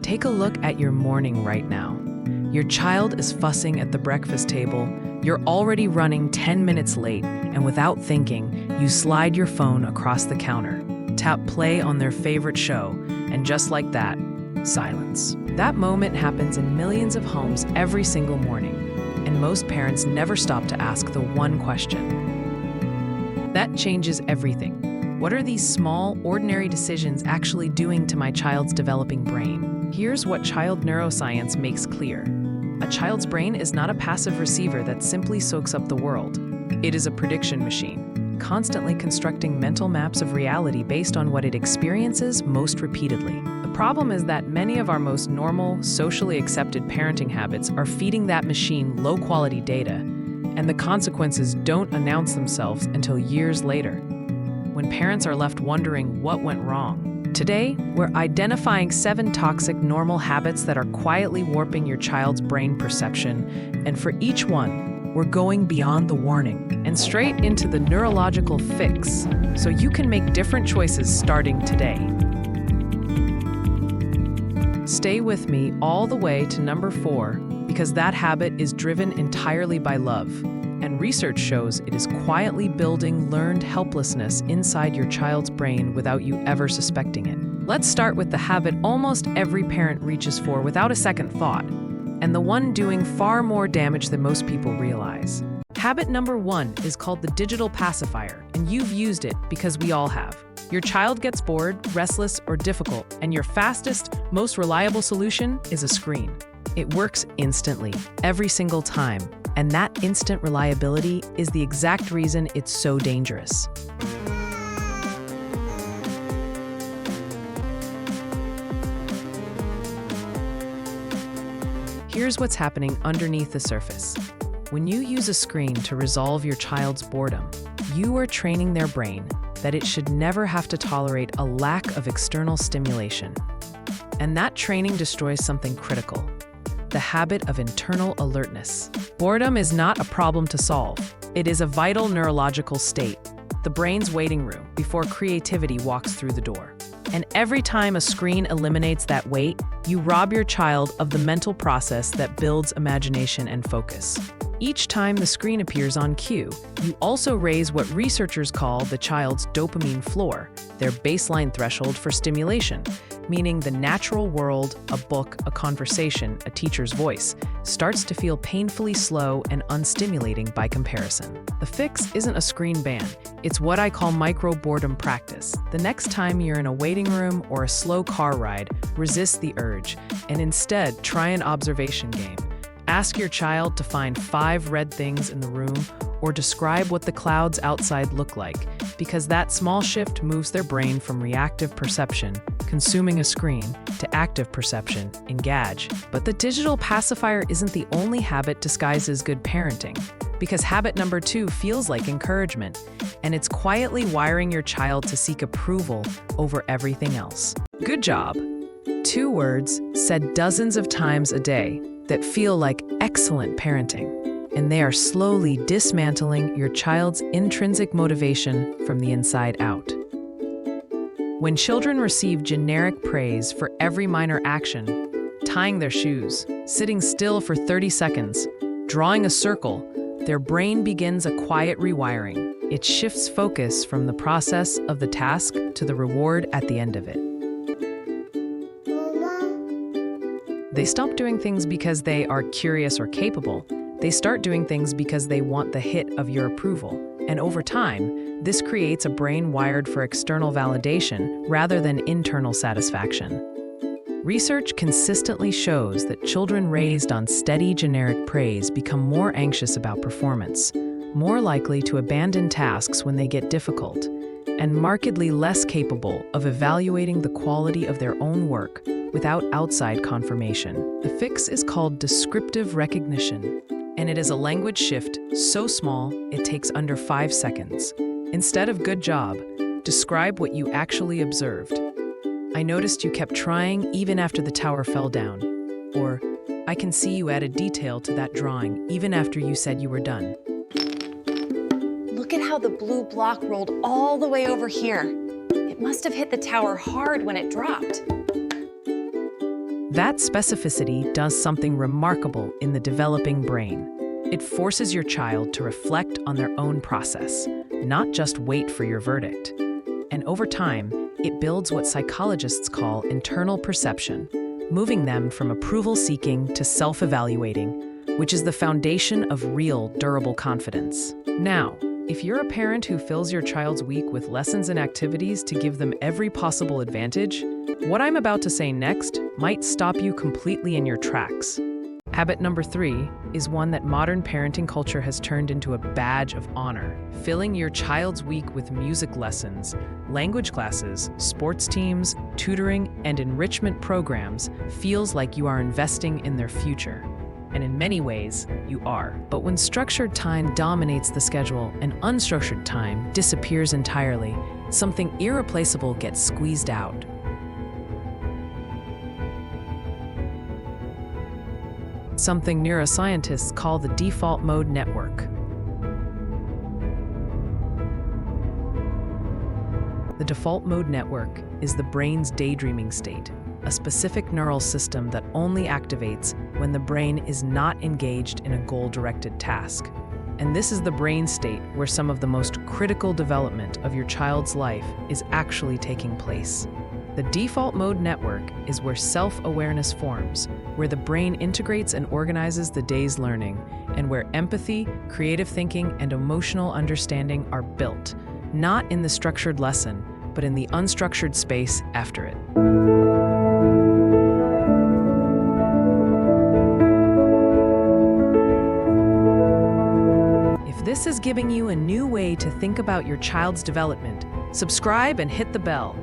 Take a look at your morning right now. Your child is fussing at the breakfast table. You're already running 10 minutes late, and without thinking, you slide your phone across the counter, tap play on their favorite show, and just like that, silence. That moment happens in millions of homes every single morning, and most parents never stop to ask the one question. That changes everything. What are these small, ordinary decisions actually doing to my child's developing brain? Here's what child neuroscience makes clear. A child's brain is not a passive receiver that simply soaks up the world. It is a prediction machine, constantly constructing mental maps of reality based on what it experiences most repeatedly. The problem is that many of our most normal, socially accepted parenting habits are feeding that machine low-quality data, and the consequences don't announce themselves until years later, when parents are left wondering what went wrong. Today, we're identifying 7 toxic normal habits that are quietly warping your child's brain perception, and for each one, we're going beyond the warning and straight into the neurological fix, so you can make different choices starting today. Stay with me all the way to number 4, because that habit is driven entirely by love. And research shows it is quietly building learned helplessness inside your child's brain without you ever suspecting it. Let's start with the habit almost every parent reaches for without a second thought, and the one doing far more damage than most people realize. Habit number 1 is called the digital pacifier, and you've used it because we all have. Your child gets bored, restless, or difficult, and your fastest, most reliable solution is a screen. It works instantly, every single time. And that instant reliability is the exact reason it's so dangerous. Here's what's happening underneath the surface. When you use a screen to resolve your child's boredom, you are training their brain that it should never have to tolerate a lack of external stimulation. And that training destroys something critical: the habit of internal alertness. Boredom is not a problem to solve. It is a vital neurological state, the brain's waiting room before creativity walks through the door. And every time a screen eliminates that wait, you rob your child of the mental process that builds imagination and focus. Each time the screen appears on cue, you also raise what researchers call the child's dopamine floor, their baseline threshold for stimulation, meaning the natural world, a book, a conversation, a teacher's voice, starts to feel painfully slow and unstimulating by comparison. The fix isn't a screen ban. It's what I call micro-boredom practice. The next time you're in a waiting room or a slow car ride, resist the urge, and instead try an observation game. Ask your child to find 5 red things in the room or describe what the clouds outside look like, because that small shift moves their brain from reactive perception, consuming a screen, to active perception, engage. But the digital pacifier isn't the only habit disguised as good parenting, because habit number 2 feels like encouragement, and it's quietly wiring your child to seek approval over everything else. Good job. 2 words said dozens of times a day that feel like excellent parenting, and they are slowly dismantling your child's intrinsic motivation from the inside out. When children receive generic praise for every minor action, tying their shoes, sitting still for 30 seconds, drawing a circle, their brain begins a quiet rewiring. It shifts focus from the process of the task to the reward at the end of it. They stop doing things because they are curious or capable. They start doing things because they want the hit of your approval. And over time, this creates a brain wired for external validation rather than internal satisfaction. Research consistently shows that children raised on steady generic praise become more anxious about performance, more likely to abandon tasks when they get difficult, and markedly less capable of evaluating the quality of their own work without outside confirmation. The fix is called descriptive recognition, and it is a language shift so small it takes under 5 seconds. Instead of "good job," describe what you actually observed. "I noticed you kept trying even after the tower fell down," or "I can see you added detail to that drawing even after you said you were done." Look at how the blue block rolled all the way over here. It must have hit the tower hard when it dropped. That specificity does something remarkable in the developing brain. It forces your child to reflect on their own process, not just wait for your verdict. And over time, it builds what psychologists call internal perception, moving them from approval-seeking to self-evaluating, which is the foundation of real, durable confidence. Now, if you're a parent who fills your child's week with lessons and activities to give them every possible advantage, what I'm about to say next might stop you completely in your tracks. Habit number 3 is one that modern parenting culture has turned into a badge of honor. Filling your child's week with music lessons, language classes, sports teams, tutoring, and enrichment programs feels like you are investing in their future. And in many ways, you are. But when structured time dominates the schedule and unstructured time disappears entirely, something irreplaceable gets squeezed out. Something neuroscientists call the default mode network. The default mode network is the brain's daydreaming state, a specific neural system that only activates when the brain is not engaged in a goal-directed task. And this is the brain state where some of the most critical development of your child's life is actually taking place. The default mode network is where self-awareness forms, where the brain integrates and organizes the day's learning, and where empathy, creative thinking, and emotional understanding are built, not in the structured lesson, but in the unstructured space after it. If this is giving you a new way to think about your child's development, subscribe and hit the bell.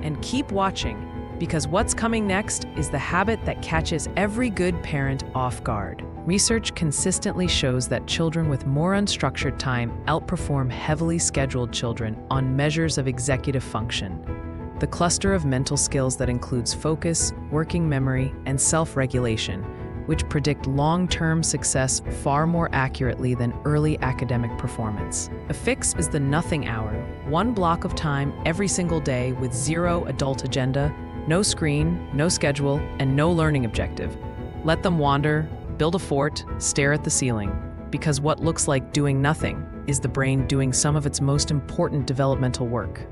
And keep watching, because what's coming next is the habit that catches every good parent off guard. Research consistently shows that children with more unstructured time outperform heavily scheduled children on measures of executive function. The cluster of mental skills that includes focus, working memory, and self-regulation, which predict long-term success far more accurately than early academic performance. A fix is the nothing hour, one block of time every single day with zero adult agenda, no screen, no schedule, and no learning objective. Let them wander, build a fort, stare at the ceiling, because what looks like doing nothing is the brain doing some of its most important developmental work.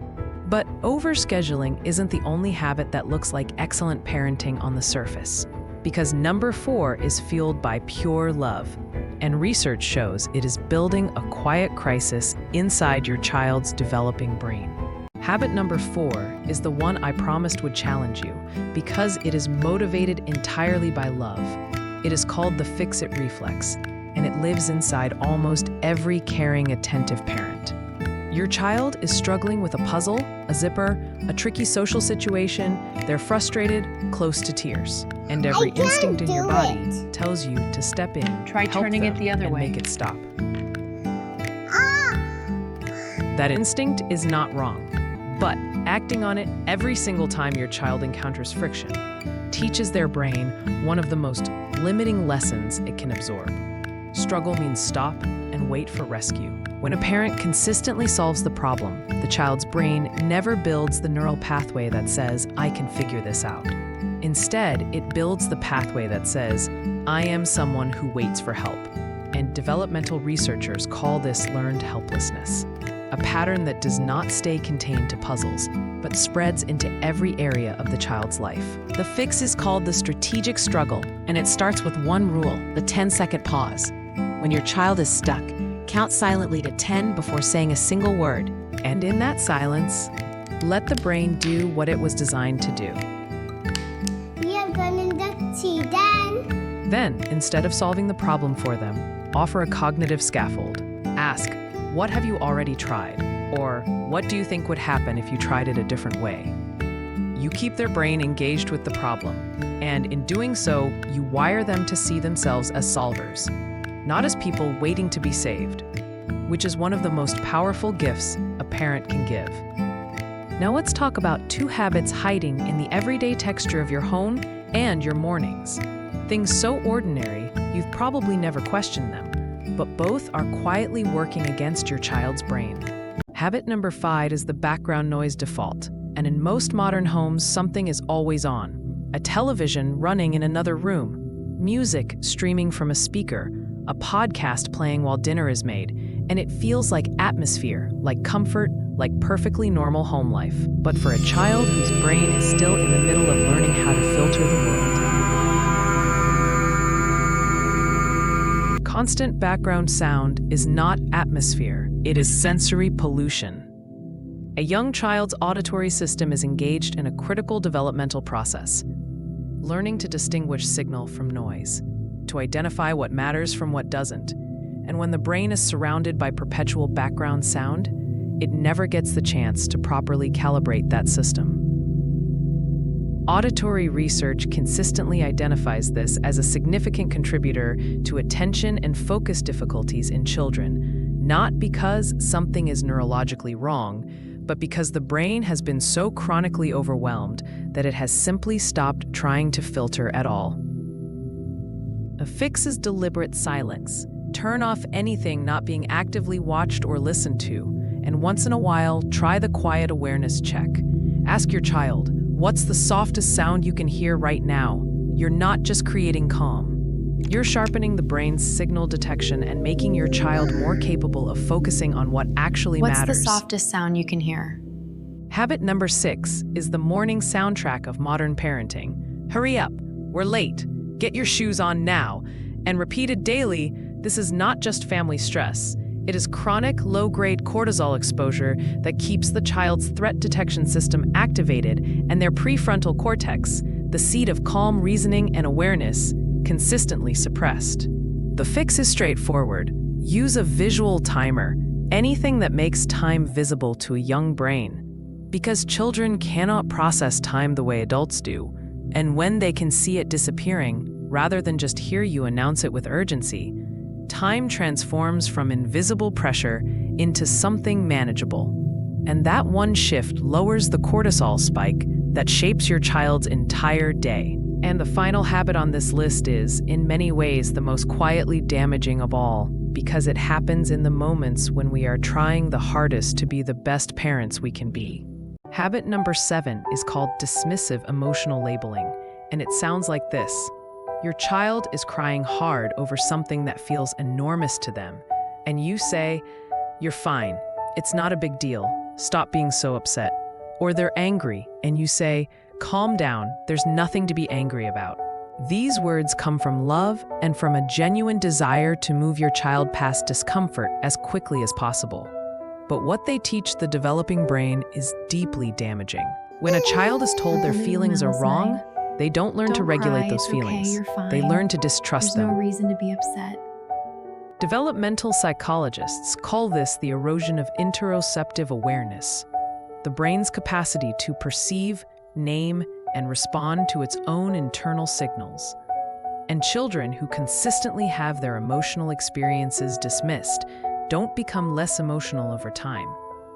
But overscheduling isn't the only habit that looks like excellent parenting on the surface. Because number 4 is fueled by pure love, and research shows it is building a quiet crisis inside your child's developing brain. Habit number 4 is the one I promised would challenge you, because it is motivated entirely by love. It is called the fix-it reflex, and it lives inside almost every caring, attentive parent. Your child is struggling with a puzzle, a zipper, a tricky social situation, they're frustrated, close to tears. And every instinct in your body tells you to step in, Try turning it the other way. Make it stop. That instinct is not wrong, but acting on it every single time your child encounters friction teaches their brain one of the most limiting lessons it can absorb. Struggle means stop and wait for rescue. When a parent consistently solves the problem, the child's brain never builds the neural pathway that says, I can figure this out. Instead, it builds the pathway that says, I am someone who waits for help. And developmental researchers call this learned helplessness, a pattern that does not stay contained to puzzles, but spreads into every area of the child's life. The fix is called the strategic struggle, and it starts with one rule, the 10-second pause. When your child is stuck, count silently to 10 before saying a single word. And in that silence, let the brain do what it was designed to do. Then, instead of solving the problem for them, offer a cognitive scaffold. Ask, what have you already tried? Or, what do you think would happen if you tried it a different way? You keep their brain engaged with the problem, and in doing so, you wire them to see themselves as solvers, not as people waiting to be saved, which is one of the most powerful gifts a parent can give. Now let's talk about 2 habits hiding in the everyday texture of your home and your mornings. Things so ordinary, you've probably never questioned them, but both are quietly working against your child's brain. Habit number 5 is the background noise default, and in most modern homes, something is always on. a television running in another room, music streaming from a speaker, a podcast playing while dinner is made, and it feels like atmosphere, like comfort, like perfectly normal home life. But for a child whose brain is still in the middle of learning how to filter the world. Constant background sound is not atmosphere, it is sensory pollution. A young child's auditory system is engaged in a critical developmental process, learning to distinguish signal from noise, to identify what matters from what doesn't. And when the brain is surrounded by perpetual background sound, it never gets the chance to properly calibrate that system. Auditory research consistently identifies this as a significant contributor to attention and focus difficulties in children, not because something is neurologically wrong, but because the brain has been so chronically overwhelmed that it has simply stopped trying to filter at all. A fix is deliberate silence. Turn off anything not being actively watched or listened to, and once in a while, try the quiet awareness check. Ask your child, what's the softest sound you can hear right now? You're not just creating calm. You're sharpening the brain's signal detection and making your child more capable of focusing on what actually matters. What's the softest sound you can hear? Habit number 6 is the morning soundtrack of modern parenting. Hurry up, we're late, get your shoes on now. And repeated daily, this is not just family stress. It is chronic, low-grade cortisol exposure that keeps the child's threat detection system activated and their prefrontal cortex, the seat of calm reasoning and awareness, consistently suppressed. The fix is straightforward. Use a visual timer, anything that makes time visible to a young brain. Because children cannot process time the way adults do, and when they can see it disappearing, rather than just hear you announce it with urgency, time transforms from invisible pressure into something manageable. And that one shift lowers the cortisol spike that shapes your child's entire day. And the final habit on this list is, in many ways, the most quietly damaging of all, because it happens in the moments when we are trying the hardest to be the best parents we can be. Habit number 7 is called dismissive emotional labeling, and it sounds like this. Your child is crying hard over something that feels enormous to them, and you say, "You're fine, it's not a big deal, stop being so upset." Or they're angry, and you say, "Calm down, there's nothing to be angry about." These words come from love and from a genuine desire to move your child past discomfort as quickly as possible. But what they teach the developing brain is deeply damaging. When a child is told their feelings are wrong, they don't learn to regulate those feelings. They learn to distrust them. There's no reason to be upset. Developmental psychologists call this the erosion of interoceptive awareness, the brain's capacity to perceive, name, and respond to its own internal signals. And children who consistently have their emotional experiences dismissed don't become less emotional over time.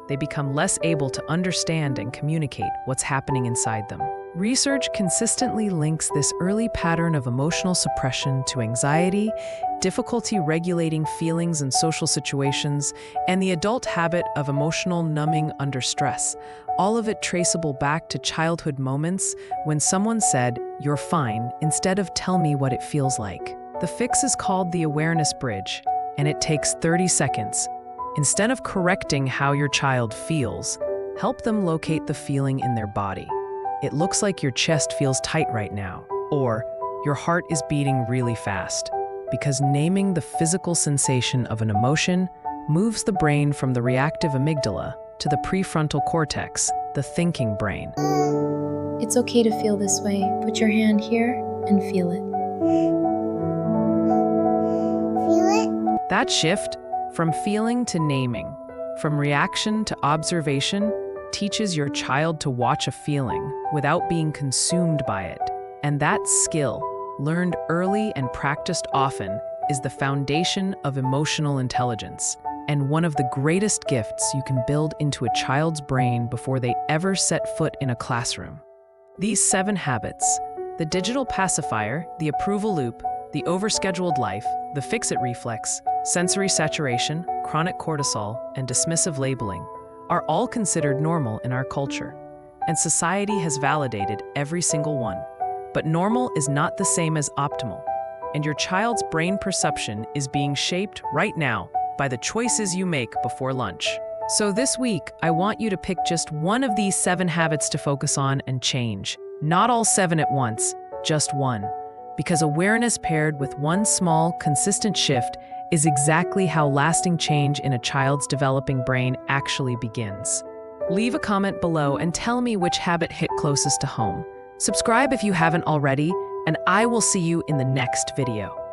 They become less able to understand and communicate what's happening inside them. Research consistently links this early pattern of emotional suppression to anxiety, difficulty regulating feelings in social situations, and the adult habit of emotional numbing under stress, all of it traceable back to childhood moments when someone said, "You're fine," instead of "Tell me what it feels like." The fix is called the awareness bridge, and it takes 30 seconds. Instead of correcting how your child feels, help them locate the feeling in their body. It looks like your chest feels tight right now, or your heart is beating really fast, because naming the physical sensation of an emotion moves the brain from the reactive amygdala to the prefrontal cortex, the thinking brain. It's okay to feel this way. Put your hand here and feel it. That shift from feeling to naming, from reaction to observation, teaches your child to watch a feeling without being consumed by it. And that skill, learned early and practiced often, is the foundation of emotional intelligence, and one of the greatest gifts you can build into a child's brain before they ever set foot in a classroom. These 7 habits, the digital pacifier, the approval loop, the overscheduled life, the fix-it reflex, sensory saturation, chronic cortisol, and dismissive labeling, are all considered normal in our culture, and society has validated every single one. But normal is not the same as optimal, and your child's brain perception is being shaped right now by the choices you make before lunch. So this week, I want you to pick just one of these 7 habits to focus on and change. Not all 7 at once, just one. Because awareness paired with one small, consistent shift is exactly how lasting change in a child's developing brain actually begins. Leave a comment below and tell me which habit hit closest to home. Subscribe if you haven't already, and I will see you in the next video.